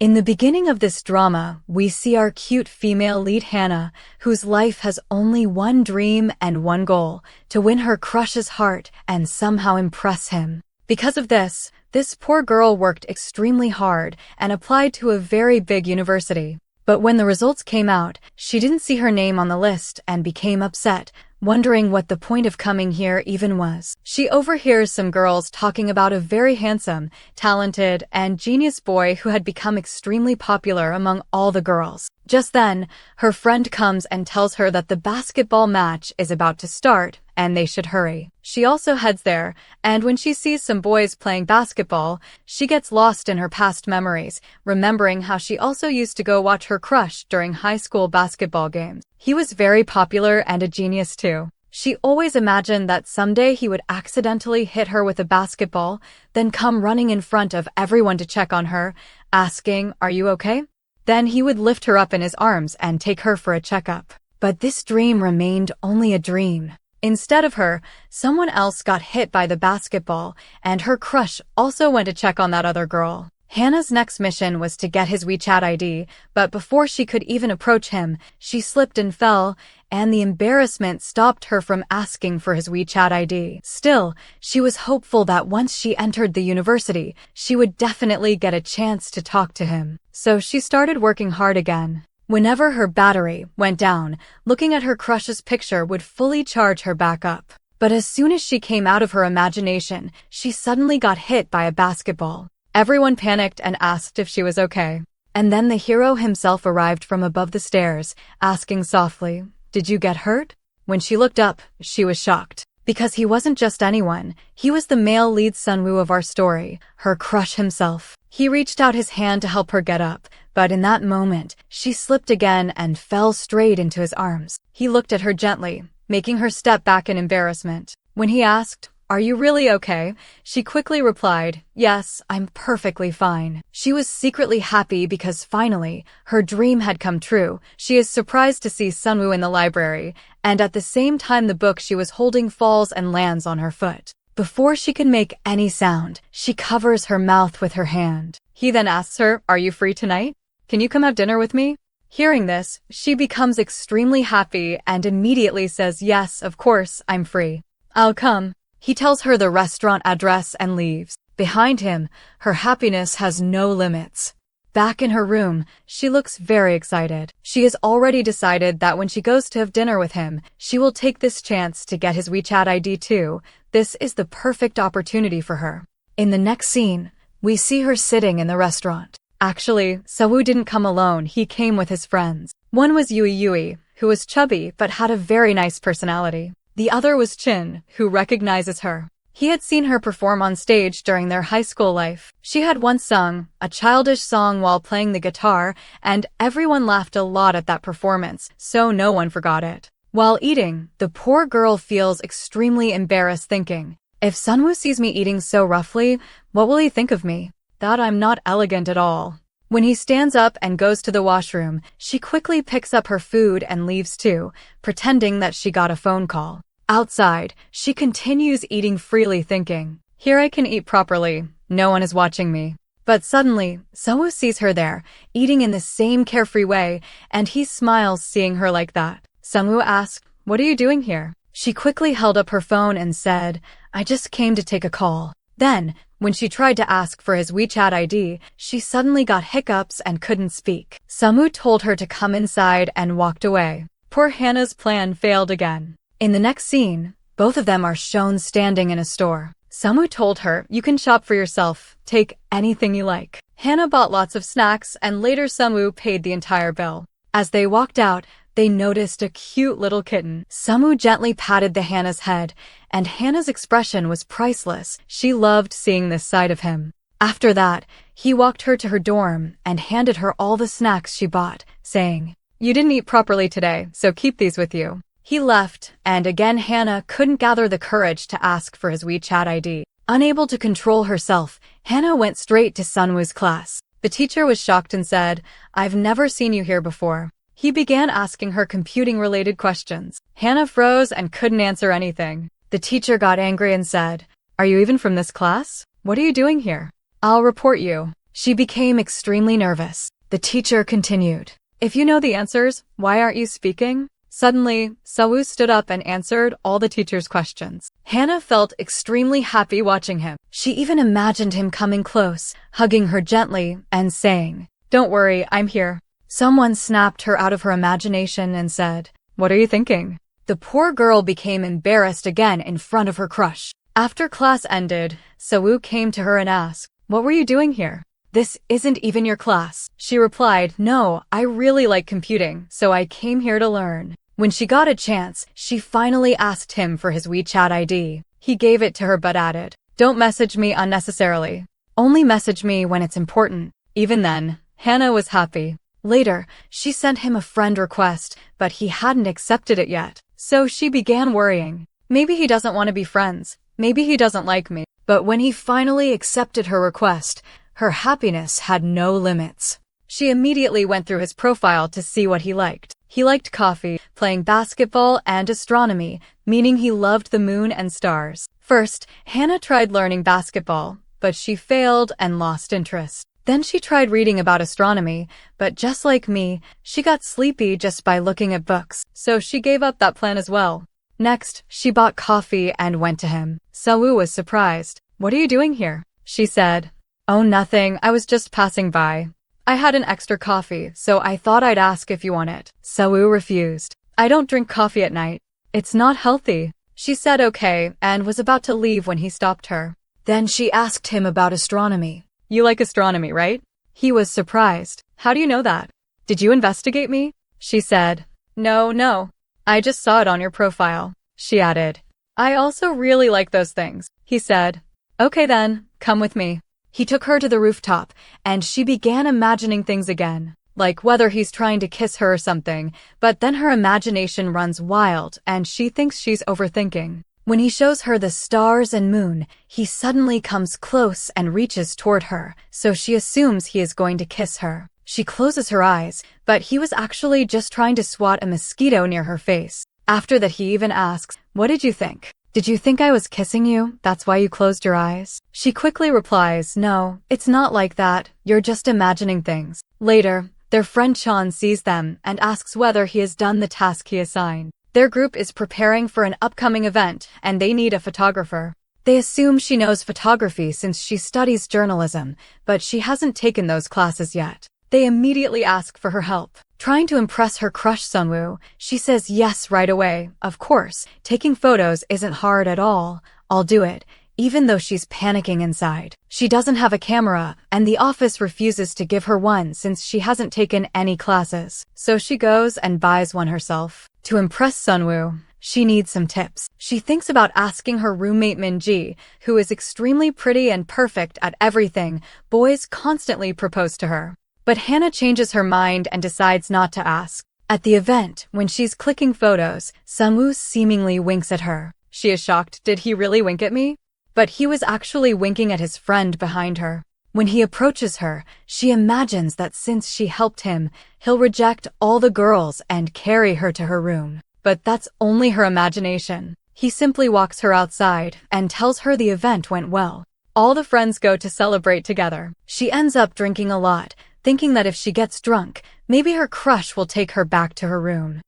In the beginning of this drama, we see our cute female lead Hannah, whose life has only one dream and one goal: to win her crush's heart and somehow impress him. Because of this poor girl worked extremely hard and applied to a very big university. But when the results came out, she didn't see her name on the list and became upset, wondering what the point of coming here even was. She overhears some girls talking about a very handsome, talented, and genius boy who had become extremely popular among all the girls. Just then, her friend comes and tells her that the basketball match is about to start and they should hurry. She also heads there, and when she sees some boys playing basketball, she gets lost in her past memories, remembering how she also used to go watch her crush during high school basketball games. He was very popular and a genius too. She always imagined that someday he would accidentally hit her with a basketball, then come running in front of everyone to check on her, asking, "Are you okay?" Then he would lift her up in his arms and take her for a checkup. But this dream remained only a dream. Instead of her, someone else got hit by the basketball, and her crush also went to check on that other girl. Hannah's next mission was to get his WeChat ID, but before she could even approach him, she slipped and fell, and the embarrassment stopped her from asking for his WeChat ID. Still, she was hopeful that once she entered the university, she would definitely get a chance to talk to him. So she started working hard again. Whenever her battery went down, looking at her crush's picture would fully charge her back up. But as soon as she came out of her imagination, she suddenly got hit by a basketball. Everyone panicked and asked if she was okay. And then the hero himself arrived from above the stairs, asking softly, "Did you get hurt?" When she looked up, she was shocked. Because he wasn't just anyone, he was the male lead Sunwoo of our story, her crush himself. He reached out his hand to help her get up, but in that moment, she slipped again and fell straight into his arms. He looked at her gently, making her step back in embarrassment. When he asked, "Are you really okay?" she quickly replied, "Yes, I'm perfectly fine." She was secretly happy because finally, her dream had come true. She is surprised to see Sunwoo in the library, and at the same time the book she was holding falls and lands on her foot. Before she can make any sound, she covers her mouth with her hand. He then asks her, "Are you free tonight? Can you come have dinner with me?" Hearing this, she becomes extremely happy and immediately says, "Yes, of course, I'm free. I'll come." He tells her the restaurant address and leaves. Behind him, her happiness has no limits. Back in her room, she looks very excited. She has already decided that when she goes to have dinner with him, she will take this chance to get his WeChat ID too. This is the perfect opportunity for her. In the next scene, we see her sitting in the restaurant. Actually, Sunwoo didn't come alone, he came with his friends. One was Yui, who was chubby but had a very nice personality. The other was Chin, who recognizes her. He had seen her perform on stage during their high school life. She had once sung a childish song while playing the guitar, and everyone laughed a lot at that performance, so no one forgot it. While eating, the poor girl feels extremely embarrassed thinking, "If Sunwoo sees me eating so roughly, what will he think of me? That I'm not elegant at all." When he stands up and goes to the washroom, she quickly picks up her food and leaves too, pretending that she got a phone call. Outside, she continues eating freely thinking, "Here I can eat properly, no one is watching me." But suddenly, Sunwoo sees her there, eating in the same carefree way, and he smiles seeing her like that. Sunwoo asked, "What are you doing here?" She quickly held up her phone and said, "I just came to take a call." Then, when she tried to ask for his WeChat ID, she suddenly got hiccups and couldn't speak. Sunwoo told her to come inside and walked away. Poor Hannah's plan failed again. In the next scene, both of them are shown standing in a store. Sunwoo told her, "You can shop for yourself, take anything you like." Hannah bought lots of snacks and later Sunwoo paid the entire bill. As they walked out, they noticed a cute little kitten. Sunwoo gently patted the Hannah's head, and Hannah's expression was priceless. She loved seeing this side of him. After that, he walked her to her dorm and handed her all the snacks she bought, saying, "You didn't eat properly today, so keep these with you." He left, and again Hannah couldn't gather the courage to ask for his WeChat ID. Unable to control herself, Hannah went straight to Sunwoo's class. The teacher was shocked and said, "I've never seen you here before." He began asking her computing-related questions. Hannah froze and couldn't answer anything. The teacher got angry and said, "Are you even from this class? What are you doing here? I'll report you." She became extremely nervous. The teacher continued. If you know the answers, why aren't you speaking? Suddenly, Sewoo stood up and answered all the teacher's questions. Hannah felt extremely happy watching him. She even imagined him coming close, hugging her gently, and saying, "Don't worry, I'm here." Someone snapped her out of her imagination and said, "What are you thinking?" The poor girl became embarrassed again in front of her crush. After class ended, Sewoo came to her and asked, "What were you doing here?" "This isn't even your class." She replied, "No, I really like computing, so I came here to learn." When she got a chance, she finally asked him for his WeChat ID. He gave it to her but added, "Don't message me unnecessarily. Only message me when it's important." Even then, Hannah was happy. Later, she sent him a friend request, but he hadn't accepted it yet. So she began worrying. Maybe he doesn't want to be friends. Maybe he doesn't like me. But when he finally accepted her request, her happiness had no limits. She immediately went through his profile to see what he liked. He liked coffee, playing basketball, and astronomy, meaning he loved the moon and stars. First, Hannah tried learning basketball, but she failed and lost interest. Then she tried reading about astronomy, but just like me, she got sleepy just by looking at books, so she gave up that plan as well. Next, she bought coffee and went to him. Sewoo was surprised. "What are you doing here?" She said, "Oh, nothing, I was just passing by. I had an extra coffee, so I thought I'd ask if you want it." Sewoo refused. "I don't drink coffee at night. It's not healthy." She said okay and was about to leave when he stopped her. Then she asked him about astronomy. "You like astronomy, right?" He was surprised. "How do you know that? Did you investigate me?" She said, No. I just saw it on your profile." She added, "I also really like those things." He said, "Okay then, come with me." He took her to the rooftop, and she began imagining things again, like whether he's trying to kiss her or something, but then her imagination runs wild and she thinks she's overthinking. When he shows her the stars and moon, he suddenly comes close and reaches toward her, so she assumes he is going to kiss her. She closes her eyes, but he was actually just trying to swat a mosquito near her face. After that, he even asks, "What did you think? Did you think I was kissing you? That's why you closed your eyes?" She quickly replies, "No, it's not like that. You're just imagining things." Later, their friend Chan sees them and asks whether he has done the task he assigned. Their group is preparing for an upcoming event, and they need a photographer. They assume she knows photography since she studies journalism, but she hasn't taken those classes yet. They immediately ask for her help. Trying to impress her crush Sunwoo, she says yes right away. Of course, taking photos isn't hard at all. "I'll do it," even though she's panicking inside. She doesn't have a camera, and the office refuses to give her one since she hasn't taken any classes. So she goes and buys one herself. To impress Sunwoo, she needs some tips. She thinks about asking her roommate Minji, who is extremely pretty and perfect at everything. Boys constantly propose to her. But Hannah changes her mind and decides not to ask. At the event, when she's clicking photos, Sunwoo seemingly winks at her. She is shocked. Did he really wink at me? But he was actually winking at his friend behind her. When he approaches her, she imagines that since she helped him, he'll reject all the girls and carry her to her room. But that's only her imagination. He simply walks her outside and tells her the event went well. All the friends go to celebrate together. She ends up drinking a lot, thinking that if she gets drunk, maybe her crush will take her back to her room.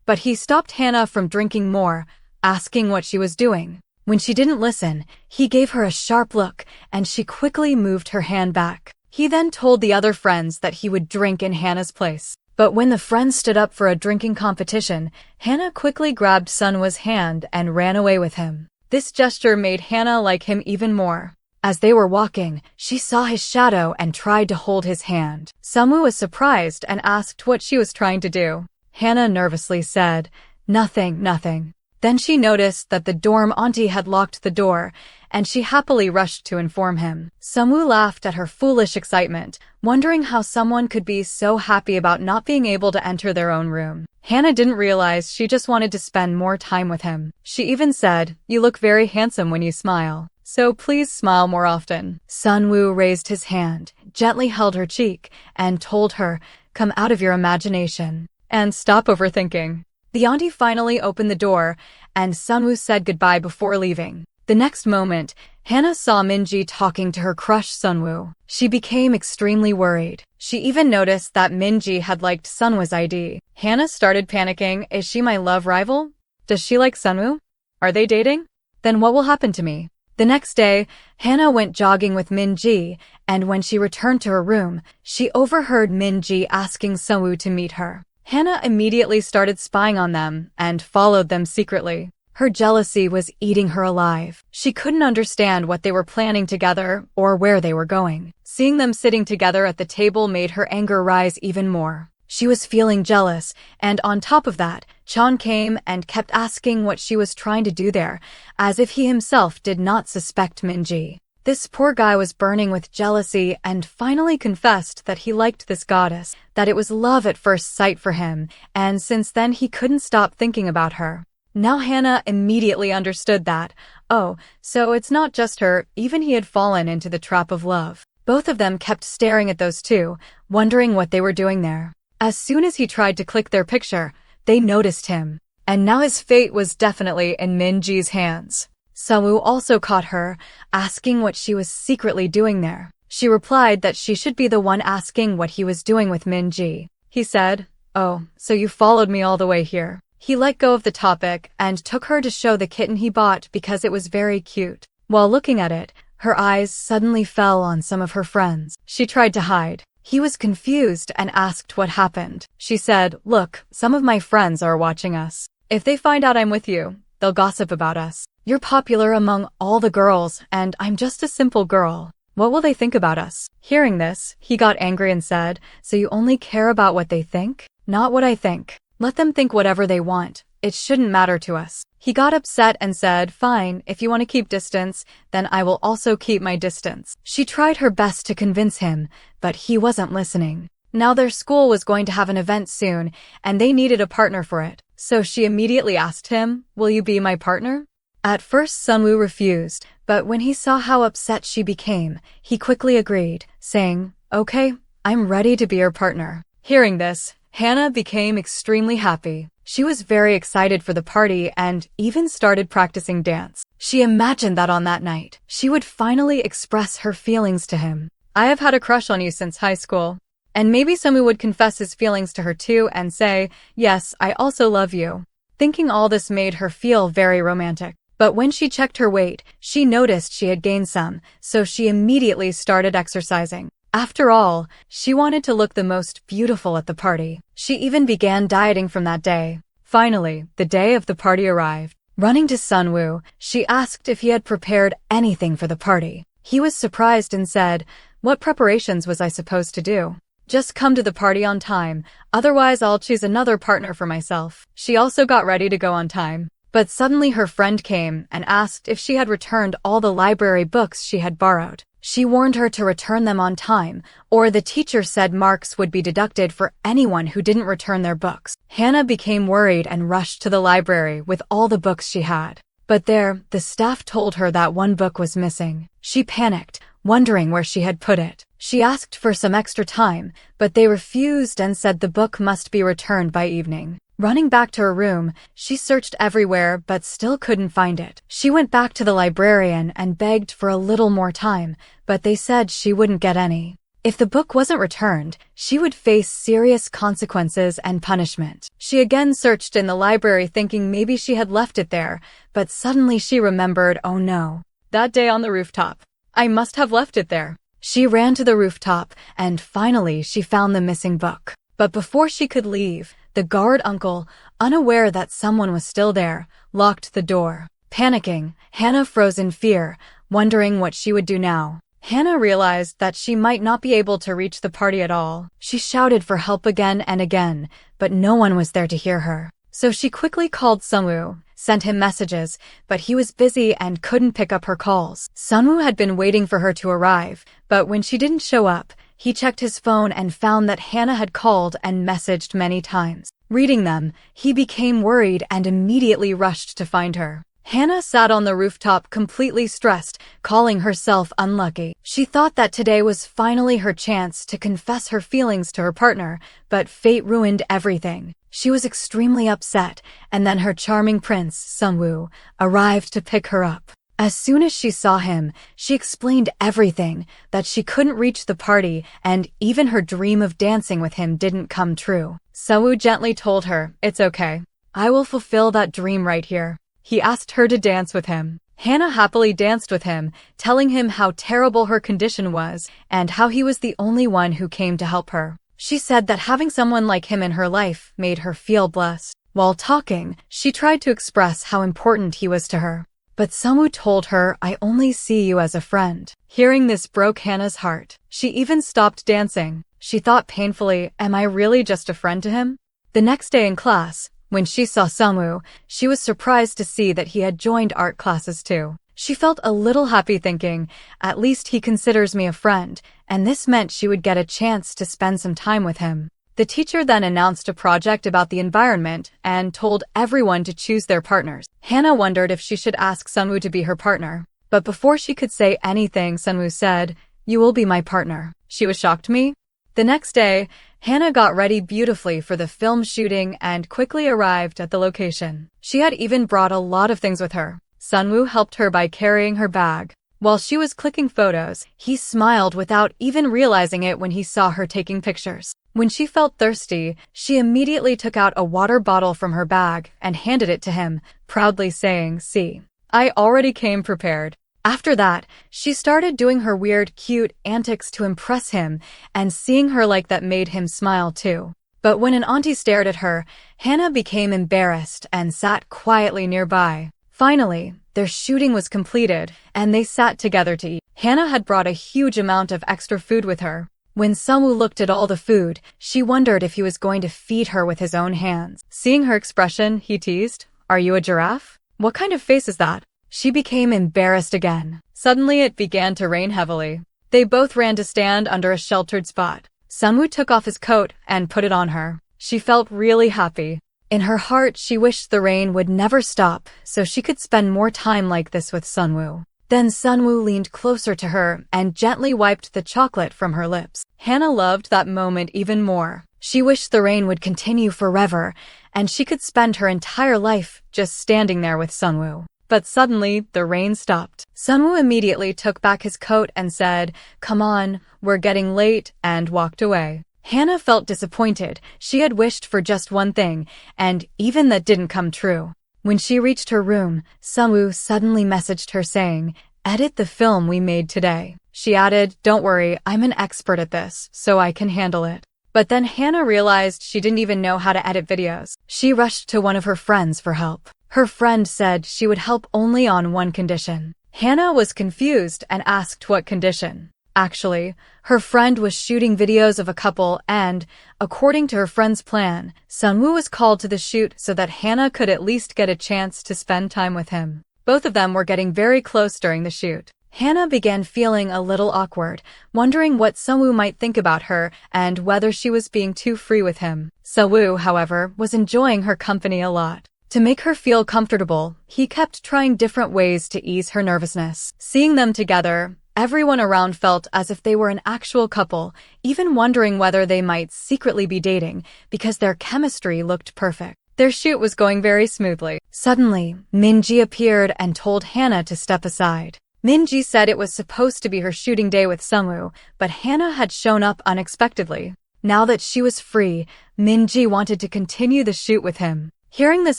But he stopped Hannah from drinking more, asking what she was doing. When she didn't listen, he gave her a sharp look, and she quickly moved her hand back. He then told the other friends that he would drink in Hannah's place. But when the friends stood up for a drinking competition, Hannah quickly grabbed Sunwoo's hand and ran away with him. This gesture made Hannah like him even more. As they were walking, she saw his shadow and tried to hold his hand. Sunwoo was surprised and asked what she was trying to do. Hannah nervously said, Nothing. Then she noticed that the dorm auntie had locked the door, and she happily rushed to inform him. Sunwoo laughed at her foolish excitement, wondering how someone could be so happy about not being able to enter their own room. Hannah didn't realize she just wanted to spend more time with him. She even said, "You look very handsome when you smile, so please smile more often." Sunwoo raised his hand, gently held her cheek, and told her, "Come out of your imagination and stop overthinking." The auntie finally opened the door, and Sunwoo said goodbye before leaving. The next moment, Hannah saw Minji talking to her crush Sunwoo. She became extremely worried. She even noticed that Minji had liked Sunwoo's ID. Hannah started panicking. Is she my love rival? Does she like Sunwoo? Are they dating? Then what will happen to me? The next day, Hannah went jogging with Minji, and when she returned to her room, she overheard Minji asking Sunwoo to meet her. Hannah immediately started spying on them and followed them secretly. Her jealousy was eating her alive. She couldn't understand what they were planning together or where they were going. Seeing them sitting together at the table made her anger rise even more. She was feeling jealous, and on top of that, Chan came and kept asking what she was trying to do there, as if he himself did not suspect Minji. This poor guy was burning with jealousy and finally confessed that he liked this goddess, that it was love at first sight for him, and since then he couldn't stop thinking about her. Now Hannah immediately understood that, oh, so it's not just her, even he had fallen into the trap of love. Both of them kept staring at those two, wondering what they were doing there. As soon as he tried to click their picture, they noticed him. And now his fate was definitely in Minji's hands. Sunwoo also caught her, asking what she was secretly doing there. She replied that she should be the one asking what he was doing with Minji. He said, oh, so you followed me all the way here. He let go of the topic and took her to show the kitten he bought because it was very cute. While looking at it, her eyes suddenly fell on some of her friends. She tried to hide. He was confused and asked what happened. She said, look, some of my friends are watching us. If they find out I'm with you, they'll gossip about us. You're popular among all the girls, and I'm just a simple girl. What will they think about us? Hearing this, he got angry and said, so you only care about what they think? Not what I think. Let them think whatever they want. It shouldn't matter to us. He got upset and said, fine, if you want to keep distance, then I will also keep my distance. She tried her best to convince him, but he wasn't listening. Now their school was going to have an event soon, and they needed a partner for it. So she immediately asked him, will you be my partner? At first Sunwoo refused, but when he saw how upset she became, he quickly agreed, saying, okay, I'm ready to be your partner. Hearing this, Hannah became extremely happy. She was very excited for the party and even started practicing dance. She imagined that on that night, she would finally express her feelings to him. I have had a crush on you since high school. And maybe Sunwoo would confess his feelings to her too and say, yes, I also love you. Thinking all this made her feel very romantic. But when she checked her weight, she noticed she had gained some, so she immediately started exercising. After all, she wanted to look the most beautiful at the party. She even began dieting from that day. Finally, the day of the party arrived. Running to Sunwoo, she asked if he had prepared anything for the party. He was surprised and said, what preparations was I supposed to do? Just come to the party on time, otherwise I'll choose another partner for myself. She also got ready to go on time. But suddenly her friend came and asked if she had returned all the library books she had borrowed. She warned her to return them on time, or the teacher said marks would be deducted for anyone who didn't return their books. Hannah became worried and rushed to the library with all the books she had. But there, the staff told her that one book was missing. She panicked, wondering where she had put it. She asked for some extra time, but they refused and said the book must be returned by evening. Running back to her room, she searched everywhere but still couldn't find it. She went back to the librarian and begged for a little more time, but they said she wouldn't get any. If the book wasn't returned, she would face serious consequences and punishment. She again searched in the library thinking maybe she had left it there, but suddenly she remembered, oh no, that day on the rooftop. I must have left it there. She ran to the rooftop and finally she found the missing book. But before she could leave, the guard uncle, unaware that someone was still there, locked the door. Panicking, Hannah froze in fear, wondering what she would do now. Hannah realized that she might not be able to reach the party at all. She shouted for help again and again, but no one was there to hear her. So she quickly called Sunwoo, sent him messages, but he was busy and couldn't pick up her calls. Sunwoo had been waiting for her to arrive, but when she didn't show up, he checked his phone and found that Hannah had called and messaged many times. Reading them, he became worried and immediately rushed to find her. Hannah sat on the rooftop completely stressed, calling herself unlucky. She thought that today was finally her chance to confess her feelings to her partner, but fate ruined everything. She was extremely upset, and then her charming prince, Sunwoo, arrived to pick her up. As soon as she saw him, she explained everything, that she couldn't reach the party and even her dream of dancing with him didn't come true. Sungwoo gently told her, "It's okay. I will fulfill that dream right here." He asked her to dance with him. Hannah happily danced with him, telling him how terrible her condition was and how he was the only one who came to help her. She said that having someone like him in her life made her feel blessed. While talking, she tried to express how important he was to her. But Sungwoo told her, "I only see you as a friend." Hearing this broke Hannah's heart. She even stopped dancing. She thought painfully, am I really just a friend to him? The next day in class, when she saw Sungwoo, she was surprised to see that he had joined art classes too. She felt a little happy thinking, at least he considers me a friend, and this meant she would get a chance to spend some time with him. The teacher then announced a project about the environment and told everyone to choose their partners. Hannah wondered if she should ask Sungwoo to be her partner. But before she could say anything, Sungwoo said, "You will be my partner." She was shocked. Me? The next day, Hannah got ready beautifully for the film shooting and quickly arrived at the location. She had even brought a lot of things with her. Sungwoo helped her by carrying her bag. While she was clicking photos, he smiled without even realizing it when he saw her taking pictures. When she felt thirsty, she immediately took out a water bottle from her bag and handed it to him, proudly saying, "See, I already came prepared." After that, she started doing her weird, cute antics to impress him, and seeing her like that made him smile too. But when an auntie stared at her, Hannah became embarrassed and sat quietly nearby. Finally, their shooting was completed, and they sat together to eat. Hannah had brought a huge amount of extra food with her. When Sungwoo looked at all the food, she wondered if he was going to feed her with his own hands. Seeing her expression, he teased, "Are you a giraffe? What kind of face is that?" She became embarrassed again. Suddenly it began to rain heavily. They both ran to stand under a sheltered spot. Sungwoo took off his coat and put it on her. She felt really happy. In her heart, she wished the rain would never stop so she could spend more time like this with Sungwoo. Then Sungwoo leaned closer to her and gently wiped the chocolate from her lips. Hannah loved that moment even more. She wished the rain would continue forever and she could spend her entire life just standing there with Sungwoo. But suddenly, the rain stopped. Sungwoo immediately took back his coat and said, "Come on, we're getting late," and walked away. Hannah felt disappointed. She had wished for just one thing, and even that didn't come true. When she reached her room, Sungwoo suddenly messaged her saying, "Edit the film we made today." She added, "Don't worry, I'm an expert at this, so I can handle it." But then Hannah realized she didn't even know how to edit videos. She rushed to one of her friends for help. Her friend said she would help only on one condition. Hannah was confused and asked what condition. Actually, her friend was shooting videos of a couple and, according to her friend's plan, Sungwoo was called to the shoot so that Hannah could at least get a chance to spend time with him. Both of them were getting very close during the shoot. Hannah began feeling a little awkward, wondering what Sungwoo might think about her and whether she was being too free with him. Sungwoo, however, was enjoying her company a lot. To make her feel comfortable, he kept trying different ways to ease her nervousness. Seeing them together, everyone around felt as if they were an actual couple, even wondering whether they might secretly be dating because their chemistry looked perfect. Their shoot was going very smoothly. Suddenly, Minji appeared and told Hannah to step aside. Minji said it was supposed to be her shooting day with Sungwoo, but Hannah had shown up unexpectedly. Now that she was free, Minji wanted to continue the shoot with him. Hearing this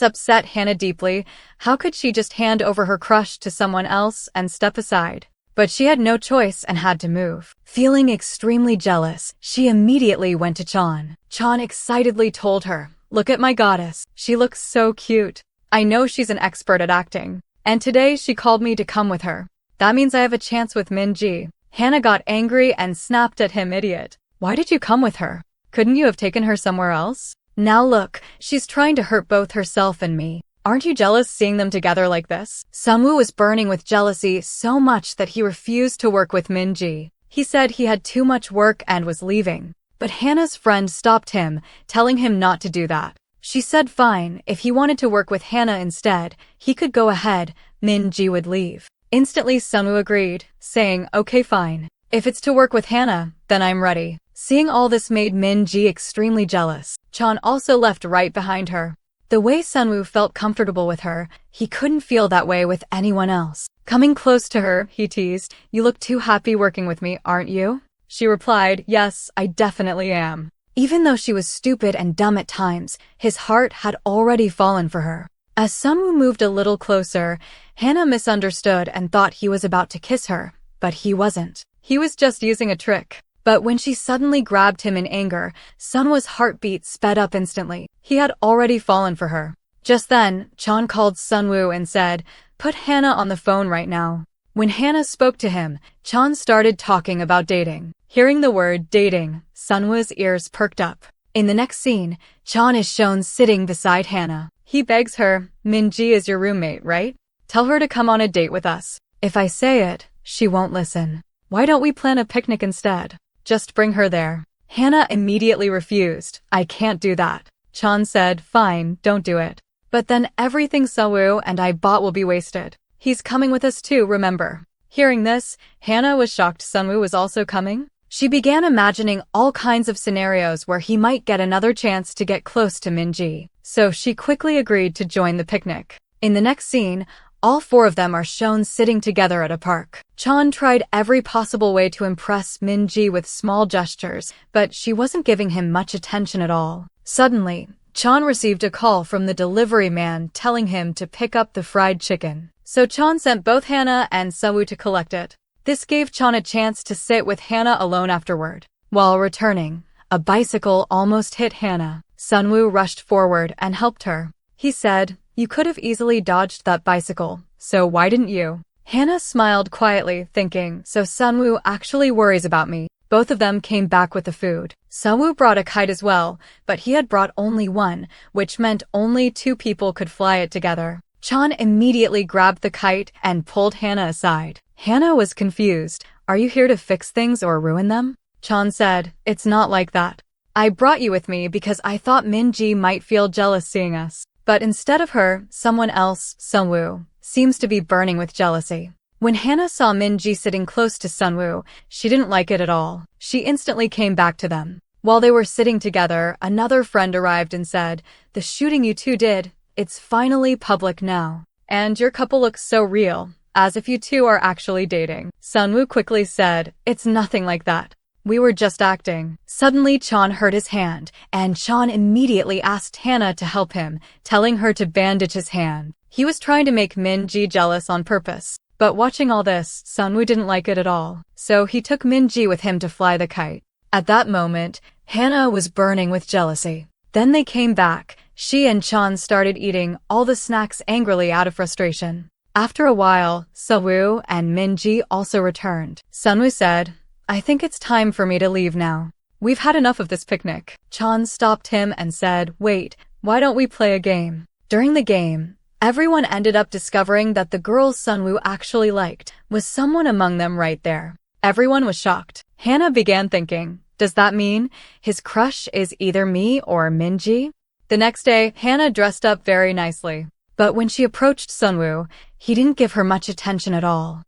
upset Hannah deeply. How could she just hand over her crush to someone else and step aside? But she had no choice and had to move. Feeling extremely jealous, she immediately went to Chan. Chan excitedly told her, "Look at my goddess. She looks so cute. I know she's an expert at acting. And today she called me to come with her. That means I have a chance with Minji." Hannah got angry and snapped at him, "Idiot. Why did you come with her? Couldn't you have taken her somewhere else? Now look, she's trying to hurt both herself and me. Aren't you jealous seeing them together like this?" Sungwoo was burning with jealousy so much that he refused to work with Minji. He said he had too much work and was leaving. But Hannah's friend stopped him, telling him not to do that. She said fine, if he wanted to work with Hannah instead, he could go ahead, Minji would leave. Instantly Sungwoo agreed, saying, "Okay fine. If it's to work with Hannah, then I'm ready." Seeing all this made Minji extremely jealous. Chan also left right behind her. The way Sungwoo felt comfortable with her, he couldn't feel that way with anyone else. Coming close to her, he teased, "You look too happy working with me, aren't you?" She replied, "Yes, I definitely am." Even though she was stupid and dumb at times, his heart had already fallen for her. As Sunwoo moved a little closer, Hannah misunderstood and thought he was about to kiss her, but he wasn't. He was just using a trick. But when she suddenly grabbed him in anger, Sunwoo's heartbeat sped up instantly. He had already fallen for her. Just then, Chan called Sunwoo and said, "Put Hannah on the phone right now." When Hannah spoke to him, Chan started talking about dating. Hearing the word dating, Sunwoo's ears perked up. In the next scene, Chan is shown sitting beside Hannah. He begs her, "Minji is your roommate, right? Tell her to come on a date with us." "If I say it, she won't listen. Why don't we plan a picnic instead? Just bring her there." Hannah immediately refused. "I can't do that." Chan said, "Fine, don't do it. But then everything Sunwoo and I bought will be wasted. He's coming with us too, remember." Hearing this, Hannah was shocked Sunwoo was also coming. She began imagining all kinds of scenarios where he might get another chance to get close to Minji. So she quickly agreed to join the picnic. In the next scene, all four of them are shown sitting together at a park. Chan tried every possible way to impress Minji with small gestures, but she wasn't giving him much attention at all. Suddenly, Chan received a call from the delivery man telling him to pick up the fried chicken. So Chan sent both Hannah and Sunwoo to collect it. This gave Chan a chance to sit with Hannah alone afterward. While returning, a bicycle almost hit Hannah. Sunwoo rushed forward and helped her. He said, "You could have easily dodged that bicycle, so why didn't you?" Hannah smiled quietly, thinking, so Sunwoo actually worries about me. Both of them came back with the food. Sunwoo brought a kite as well, but he had brought only one, which meant only two people could fly it together. Chan immediately grabbed the kite and pulled Hannah aside. Hannah was confused. "Are you here to fix things or ruin them?" Chan said, "It's not like that. I brought you with me because I thought Minji might feel jealous seeing us. But instead of her, someone else, Sunwoo, seems to be burning with jealousy." When Hannah saw Minji sitting close to Sunwoo, she didn't like it at all. She instantly came back to them. While they were sitting together, another friend arrived and said, "The shooting you two did, it's finally public now. And your couple looks so real, as if you two are actually dating." Sunwoo quickly said, "It's nothing like that. We were just acting." Suddenly Chan hurt his hand, and Chan immediately asked Hannah to help him, telling her to bandage his hand. He was trying to make Minji jealous on purpose. But watching all this, Sunwoo didn't like it at all. So he took Minji with him to fly the kite. At that moment, Hannah was burning with jealousy. Then they came back. She and Chan started eating all the snacks angrily out of frustration. After a while, Sunwoo and Minji also returned. Sunwoo said, "I think it's time for me to leave now. We've had enough of this picnic." Chan stopped him and said, "Wait, why don't we play a game?" During the game, everyone ended up discovering that the girl Sunwoo actually liked was someone among them right there. Everyone was shocked. Hannah began thinking, does that mean his crush is either me or Minji? The next day, Hannah dressed up very nicely. But when she approached Sunwoo, he didn't give her much attention at all.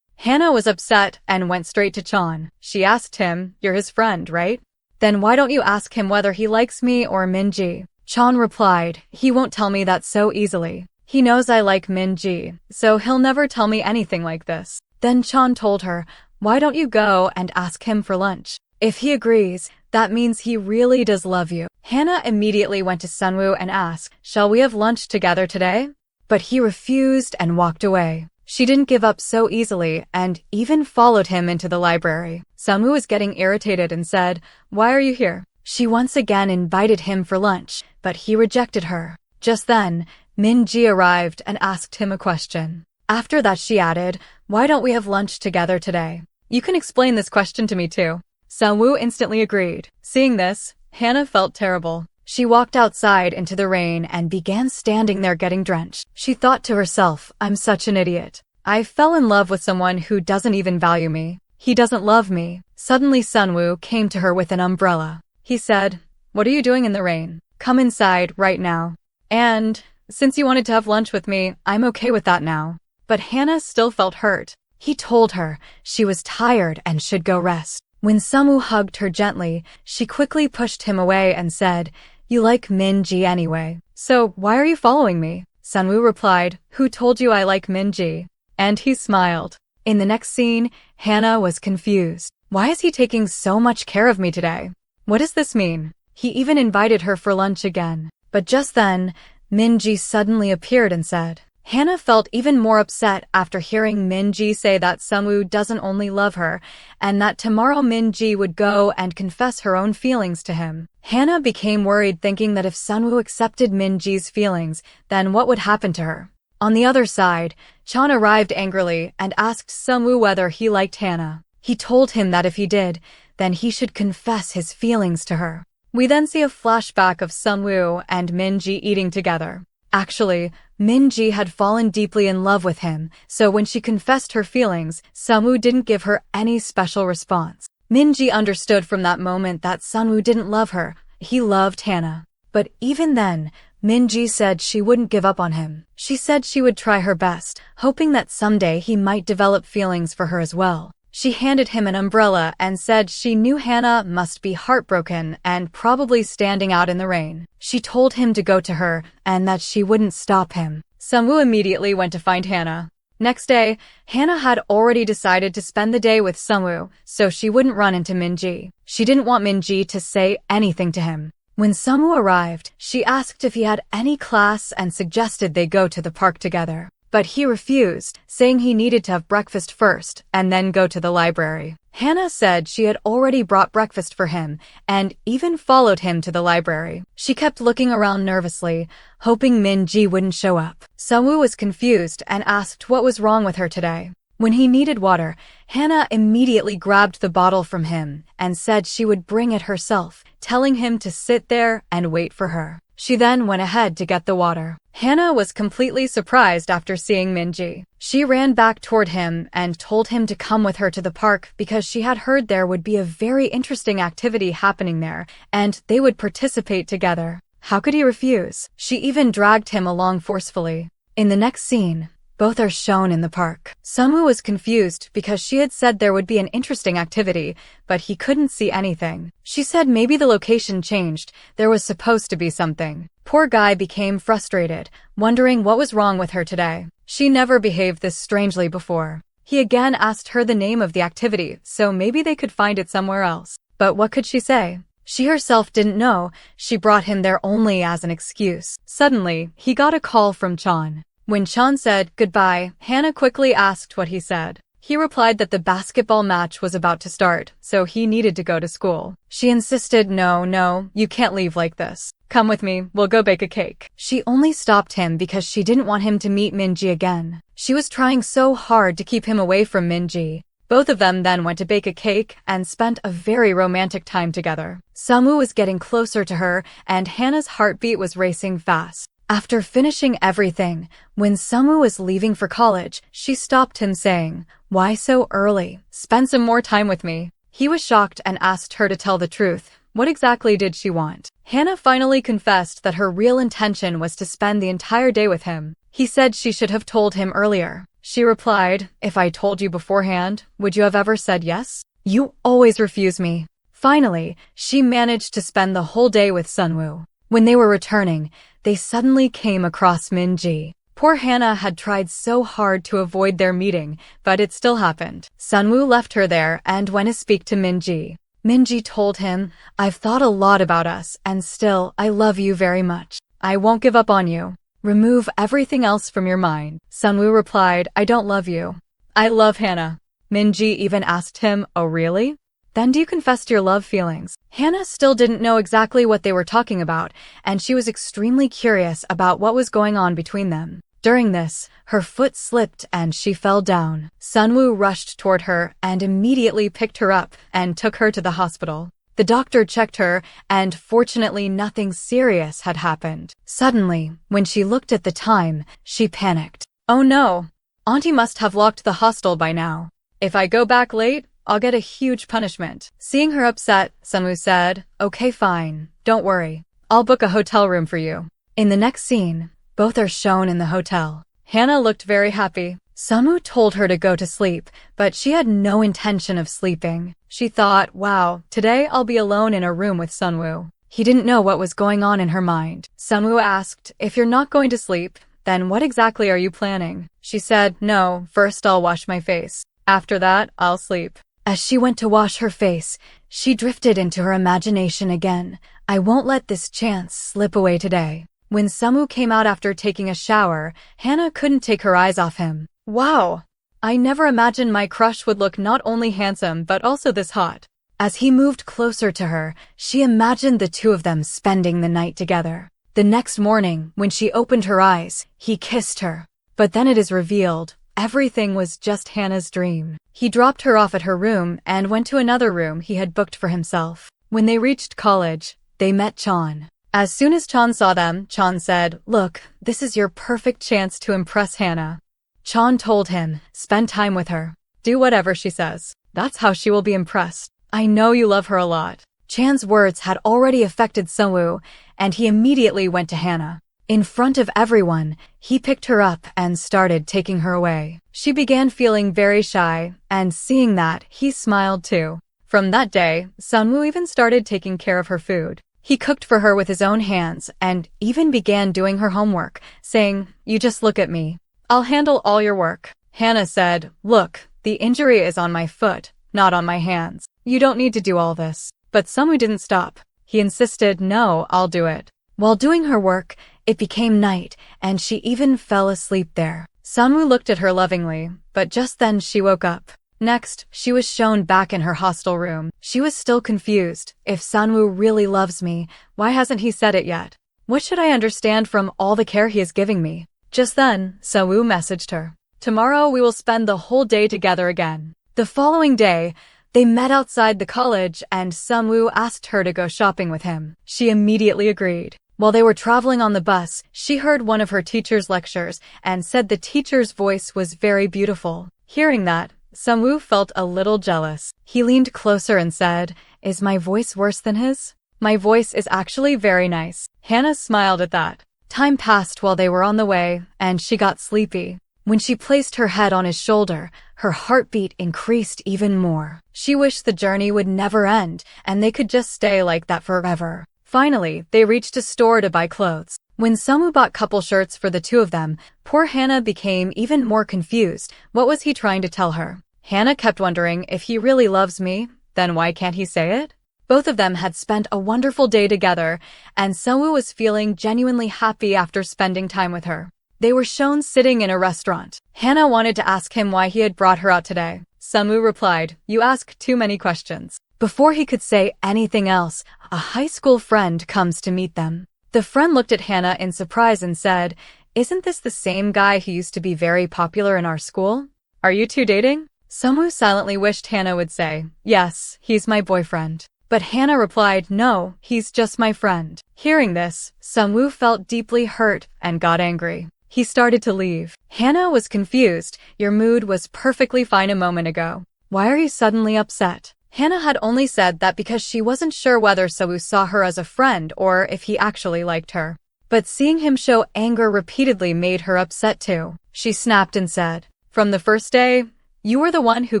Hannah was upset and went straight to Chan. She asked him, "You're his friend, right? Then why don't you ask him whether he likes me or Minji?" Chan replied, "He won't tell me that so easily. He knows I like Minji, so he'll never tell me anything like this." Then Chan told her, "Why don't you go and ask him for lunch? If he agrees, that means he really does love you." Hannah immediately went to Sunwoo and asked, "Shall we have lunch together today?" But he refused and walked away. She didn't give up so easily and even followed him into the library. Sunwoo was getting irritated and said, "Why are you here?" She once again invited him for lunch, but he rejected her. Just then, Minji arrived and asked him a question. After that she added, "Why don't we have lunch together today? You can explain this question to me too." Sunwoo instantly agreed. Seeing this, Hannah felt terrible. She walked outside into the rain and began standing there getting drenched. She thought to herself, "I'm such an idiot. I fell in love with someone who doesn't even value me. He doesn't love me." Suddenly Sunwoo came to her with an umbrella. He said, "What are you doing in the rain? Come inside right now. And since you wanted to have lunch with me, I'm okay with that now." But Hannah still felt hurt. He told her she was tired and should go rest. When Sunwoo hugged her gently, she quickly pushed him away and said, "You like Minji anyway. So why are you following me?" Sunwoo replied, "Who told you I like Minji?" And he smiled. In the next scene, Hannah was confused. Why is he taking so much care of me today? What does this mean? He even invited her for lunch again. But just then, Minji suddenly appeared and said. Hannah felt even more upset after hearing Minji say that Sungwoo doesn't only love her, and that tomorrow Minji would go and confess her own feelings to him. Hannah became worried, thinking that if Sungwoo accepted Minji's feelings, then what would happen to her? On the other side, Chan arrived angrily and asked Sungwoo whether he liked Hannah. He told him that if he did, then he should confess his feelings to her. We then see a flashback of Sungwoo and Minji eating together. Actually, Minji had fallen deeply in love with him, so when she confessed her feelings, Sungwoo didn't give her any special response. Minji understood from that moment that Sungwoo didn't love her, he loved Hannah. But even then, Minji said she wouldn't give up on him. She said she would try her best, hoping that someday he might develop feelings for her as well. She handed him an umbrella and said she knew Hannah must be heartbroken and probably standing out in the rain. She told him to go to her and that she wouldn't stop him. Sungwoo immediately went to find Hannah. Next day, Hannah had already decided to spend the day with Sungwoo, so she wouldn't run into Minji. She didn't want Minji to say anything to him. When Sungwoo arrived, she asked if he had any class and suggested they go to the park together. But he refused, saying he needed to have breakfast first and then go to the library. Hannah said she had already brought breakfast for him and even followed him to the library. She kept looking around nervously, hoping Minji wouldn't show up. Sungwoo was confused and asked what was wrong with her today. When he needed water, Hannah immediately grabbed the bottle from him and said she would bring it herself, telling him to sit there and wait for her. She then went ahead to get the water. Hannah was completely surprised after seeing Minji. She ran back toward him and told him to come with her to the park because she had heard there would be a very interesting activity happening there and they would participate together. How could he refuse? She even dragged him along forcefully. In the next scene, both are shown in the park. Sungwoo was confused because she had said there would be an interesting activity, but he couldn't see anything. She said maybe the location changed, there was supposed to be something. Poor guy became frustrated, wondering what was wrong with her today. She never behaved this strangely before. He again asked her the name of the activity, so maybe they could find it somewhere else. But what could she say? She herself didn't know, she brought him there only as an excuse. Suddenly, he got a call from Chan. When Chan said goodbye, Hannah quickly asked what he said. He replied that the basketball match was about to start, so he needed to go to school. She insisted, no, you can't leave like this. Come with me, we'll go bake a cake. She only stopped him because she didn't want him to meet Minji again. She was trying so hard to keep him away from Minji. Both of them then went to bake a cake and spent a very romantic time together. Sungwoo was getting closer to her, and Hannah's heartbeat was racing fast. After finishing everything, when Sungwoo was leaving for college, she stopped him saying, "Why so early? Spend some more time with me." He was shocked and asked her to tell the truth. What exactly did she want? Hannah finally confessed that her real intention was to spend the entire day with him. He said she should have told him earlier. She replied, "If I told you beforehand, would you have ever said yes? You always refuse me." Finally, she managed to spend the whole day with Sungwoo. When they were returning, they suddenly came across Minji. Poor Hannah had tried so hard to avoid their meeting, but it still happened. Sungwoo left her there and went to speak to Minji. Minji told him, "I've thought a lot about us, and still, I love you very much. I won't give up on you. Remove everything else from your mind." Sungwoo replied, "I don't love you. I love Hannah." Minji even asked him, "Oh really? Then do you confess your love feelings?" Hannah still didn't know exactly what they were talking about, and she was extremely curious about what was going on between them. During this, her foot slipped and she fell down. Sungwoo rushed toward her and immediately picked her up and took her to the hospital. The doctor checked her, and fortunately nothing serious had happened. Suddenly, when she looked at the time, she panicked. "Oh no! Auntie must have locked the hostel by now. If I go back late, I'll get a huge punishment." Seeing her upset, Sungwoo said, "Okay, fine. Don't worry. I'll book a hotel room for you." In the next scene, both are shown in the hotel. Hannah looked very happy. Sungwoo told her to go to sleep, but she had no intention of sleeping. She thought, wow, today I'll be alone in a room with Sungwoo. He didn't know what was going on in her mind. Sungwoo asked, "If you're not going to sleep, Then what exactly are you planning? She said, no, first I'll wash my face. After that, I'll sleep. As she went to wash her face, she drifted into her imagination again. I won't let this chance slip away today. When Sungwoo came out after taking a shower, Hannah couldn't take her eyes off him. Wow! I never imagined my crush would look not only handsome but also this hot. As he moved closer to her, she imagined the two of them spending the night together. The next morning, when she opened her eyes, he kissed her. But then it is revealed, everything was just Hannah's dream. He dropped her off at her room and went to another room he had booked for himself. When they reached college, they met Chan. As soon as Chan saw them, Chan said, look, this is your perfect chance to impress Hannah. Chan told him, spend time with her. Do whatever she says. That's how she will be impressed. I know you love her a lot. Chan's words had already affected Sungwoo, and he immediately went to Hannah. In front of everyone, he picked her up and started taking her away. She began feeling very shy, and seeing that, he smiled too. From that day, Sungwoo even started taking care of her food. He cooked for her with his own hands and even began doing her homework, saying, you just look at me. I'll handle all your work. Hannah said, look, the injury is on my foot, not on my hands. You don't need to do all this. But Sungwoo didn't stop. He insisted, no, I'll do it. While doing her work, it became night, and she even fell asleep there. Sungwoo looked at her lovingly, but just then she woke up. Next, she was shown back in her hostel room. She was still confused. If Sungwoo really loves me, why hasn't he said it yet? What should I understand from all the care he is giving me? Just then, Sungwoo messaged her. Tomorrow we will spend the whole day together again. The following day, they met outside the college and Sungwoo asked her to go shopping with him. She immediately agreed. While they were traveling on the bus, she heard one of her teacher's lectures and said the teacher's voice was very beautiful. Hearing that, Sungwoo felt a little jealous. He leaned closer and said, is my voice worse than his? My voice is actually very nice. Hannah smiled at that. Time passed while they were on the way, and she got sleepy. When she placed her head on his shoulder, her heartbeat increased even more. She wished the journey would never end, and they could just stay like that forever. Finally, they reached a store to buy clothes. When Sungwoo bought couple shirts for the two of them, poor Hannah became even more confused. What was he trying to tell her? Hannah kept wondering, if he really loves me, then why can't he say it? Both of them had spent a wonderful day together, and Sungwoo was feeling genuinely happy after spending time with her. They were shown sitting in a restaurant. Hannah wanted to ask him why he had brought her out today. Sungwoo replied, you ask too many questions. Before he could say anything else, a high school friend comes to meet them. The friend looked at Hannah in surprise and said, isn't this the same guy who used to be very popular in our school? Are you two dating? Sungwoo silently wished Hannah would say, yes, he's my boyfriend. But Hannah replied, no, he's just my friend. Hearing this, Sungwoo felt deeply hurt and got angry. He started to leave. Hannah was confused. Your mood was perfectly fine a moment ago. Why are you suddenly upset? Hannah had only said that because she wasn't sure whether Sungwoo saw her as a friend or if he actually liked her. But seeing him show anger repeatedly made her upset too. She snapped and said, from the first day, you were the one who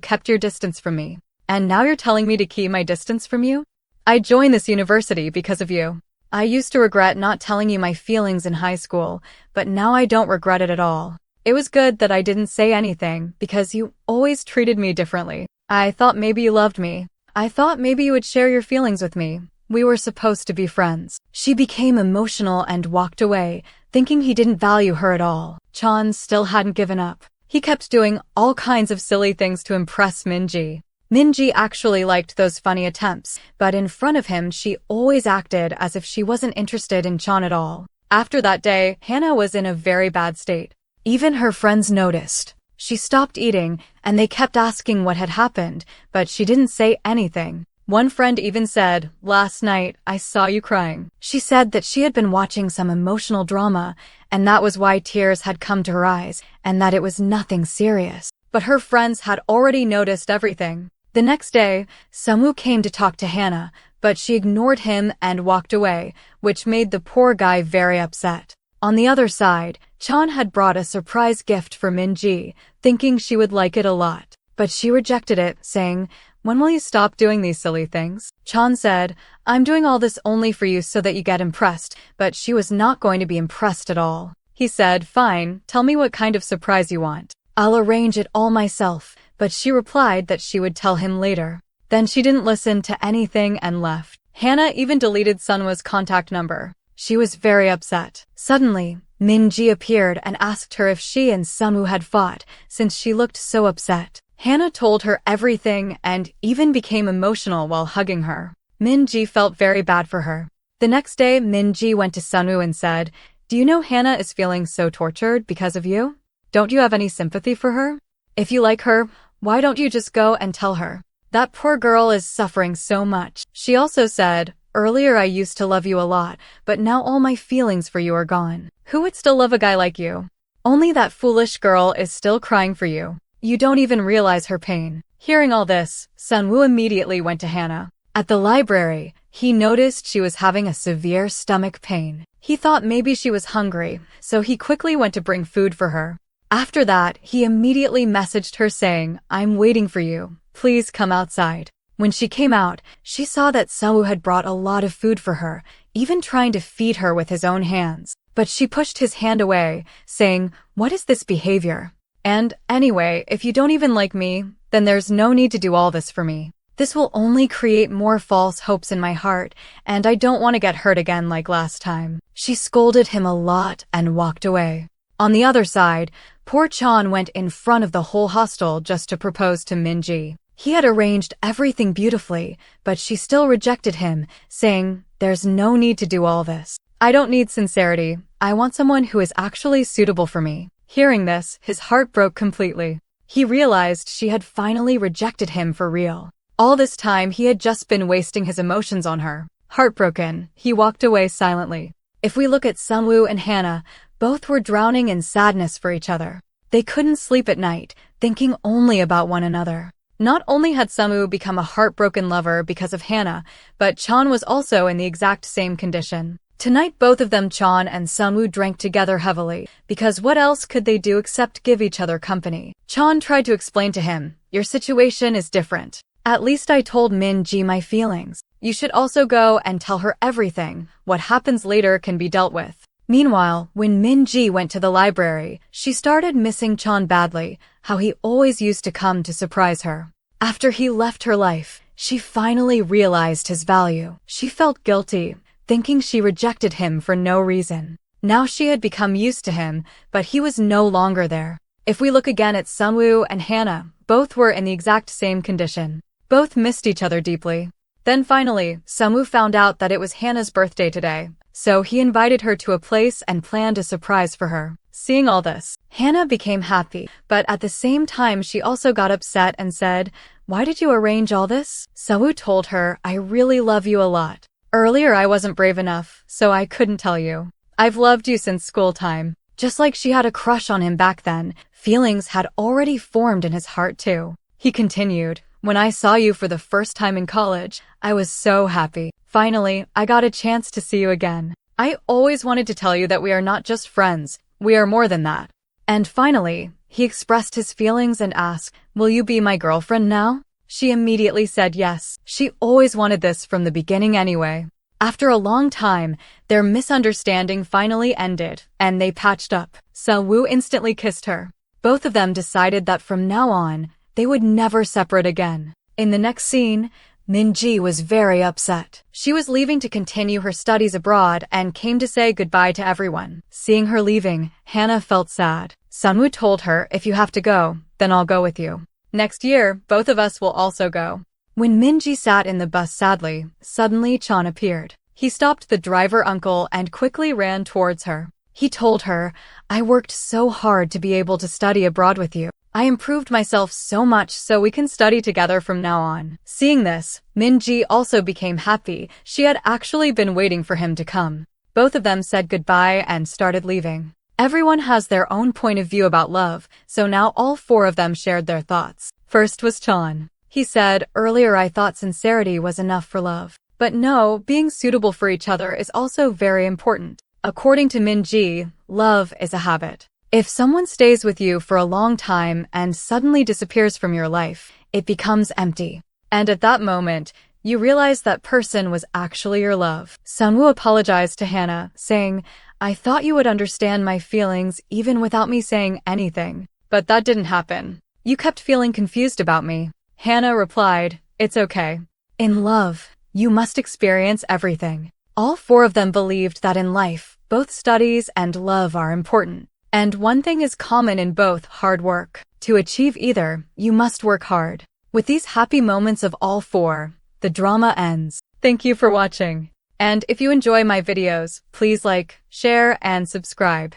kept your distance from me. And now you're telling me to keep my distance from you? I joined this university because of you. I used to regret not telling you my feelings in high school, but now I don't regret it at all. It was good that I didn't say anything because you always treated me differently. I thought maybe you loved me. I thought maybe you would share your feelings with me. We were supposed to be friends. She became emotional and walked away, thinking he didn't value her at all. Chan still hadn't given up. He kept doing all kinds of silly things to impress Minji. Minji actually liked those funny attempts, but in front of him she always acted as if she wasn't interested in Chan at all. After that day, Hannah was in a very bad state. Even her friends noticed. She stopped eating, and they kept asking what had happened, but she didn't say anything. One friend even said, last night, I saw you crying. She said that she had been watching some emotional drama, and that was why tears had come to her eyes, and that it was nothing serious. But her friends had already noticed everything. The next day, Sungwoo came to talk to Hannah, but she ignored him and walked away, which made the poor guy very upset. On the other side, Chan had brought a surprise gift for Minji, thinking she would like it a lot. But she rejected it, saying, when will you stop doing these silly things? Chan said, I'm doing all this only for you so that you get impressed, but she was not going to be impressed at all. He said, "Fine, tell me what kind of surprise you want. I'll arrange it all myself," but she replied that she would tell him later. Then she didn't listen to anything and left. Hannah even deleted Sunwoo's contact number. She was very upset. Suddenly, Minji appeared and asked her if she and Sunwoo had fought, since she looked so upset. Hannah told her everything and even became emotional while hugging her. Minji felt very bad for her. The next day, Minji went to Sunwoo and said, "Do you know Hannah is feeling so tortured because of you? Don't you have any sympathy for her? If you like her, why don't you just go and tell her? That poor girl is suffering so much." She also said, "Earlier I used to love you a lot, but now all my feelings for you are gone. Who would still love a guy like you? Only that foolish girl is still crying for you. You don't even realize her pain." Hearing all this, Sunwoo immediately went to Hannah. At the library, he noticed she was having a severe stomach pain. He thought maybe she was hungry, so he quickly went to bring food for her. After that, he immediately messaged her saying, "I'm waiting for you. Please come outside." When she came out, she saw that Sunwoo had brought a lot of food for her, even trying to feed her with his own hands. But she pushed his hand away, saying, "What is this behavior? And anyway, if you don't even like me, then there's no need to do all this for me. This will only create more false hopes in my heart, and I don't want to get hurt again like last time." She scolded him a lot and walked away. On the other side, poor Chan went in front of the whole hostel just to propose to Minji. He had arranged everything beautifully, but she still rejected him, saying, "There's no need to do all this. I don't need sincerity. I want someone who is actually suitable for me." Hearing this, his heart broke completely. He realized she had finally rejected him for real. All this time, he had just been wasting his emotions on her. Heartbroken, he walked away silently. If we look at Sunwoo and Hannah, both were drowning in sadness for each other. They couldn't sleep at night, thinking only about one another. Not only had Sunwoo become a heartbroken lover because of Hannah, but Chan was also in the exact same condition. Tonight both of them, Chan and Sunwoo, drank together heavily, because what else could they do except give each other company? Chan tried to explain to him, "Your situation is different. At least I told Min-ji my feelings. You should also go and tell her everything. What happens later can be dealt with." Meanwhile, when Min-ji went to the library, she started missing Chan badly, how he always used to come to surprise her. After he left her life, she finally realized his value. She felt guilty, thinking she rejected him for no reason. Now she had become used to him, but he was no longer there. If we look again at Sunwoo and Hannah, both were in the exact same condition. Both missed each other deeply. Then finally, Sunwoo found out that it was Hannah's birthday today, so he invited her to a place and planned a surprise for her. Seeing all this, Hannah became happy, but at the same time she also got upset and said, "Why did you arrange all this?" Sunwoo told her, "I really love you a lot. Earlier I wasn't brave enough, so I couldn't tell you. I've loved you since school time." Just like she had a crush on him back then, feelings had already formed in his heart too. He continued, "When I saw you for the first time in college, I was so happy. Finally, I got a chance to see you again. I always wanted to tell you that we are not just friends, we are more than that." And finally, he expressed his feelings and asked, "Will you be my girlfriend now?" She immediately said yes. She always wanted this from the beginning anyway. After a long time, their misunderstanding finally ended, and they patched up. Sunwoo instantly kissed her. Both of them decided that from now on, they would never separate again. In the next scene, Min-ji was very upset. She was leaving to continue her studies abroad and came to say goodbye to everyone. Seeing her leaving, Hannah felt sad. Sunwoo told her, "If you have to go, then I'll go with you. Next year, both of us will also go." When Min-ji sat in the bus sadly, suddenly Chan appeared. He stopped the driver uncle and quickly ran towards her. He told her, "I worked so hard to be able to study abroad with you. I improved myself so much so we can study together from now on." Seeing this, Min-ji also became happy. She had actually been waiting for him to come. Both of them said goodbye and started leaving. Everyone has their own point of view about love, so now all four of them shared their thoughts. First was Chan. He said, "Earlier I thought sincerity was enough for love. But no, being suitable for each other is also very important. According to Min-ji, love is a habit. If someone stays with you for a long time and suddenly disappears from your life, it becomes empty. And at that moment, you realize that person was actually your love." Sunwoo apologized to Hannah, saying, I thought you would understand my feelings even without me saying anything. But that didn't happen. You kept feeling confused about me. Hannah replied, "It's okay. In love, you must experience everything." All four of them believed that in life, both studies and love are important. And one thing is common in both: hard work. To achieve either, you must work hard. With these happy moments of all four, the drama ends. Thank you for watching. And if you enjoy my videos, please like, share, and subscribe.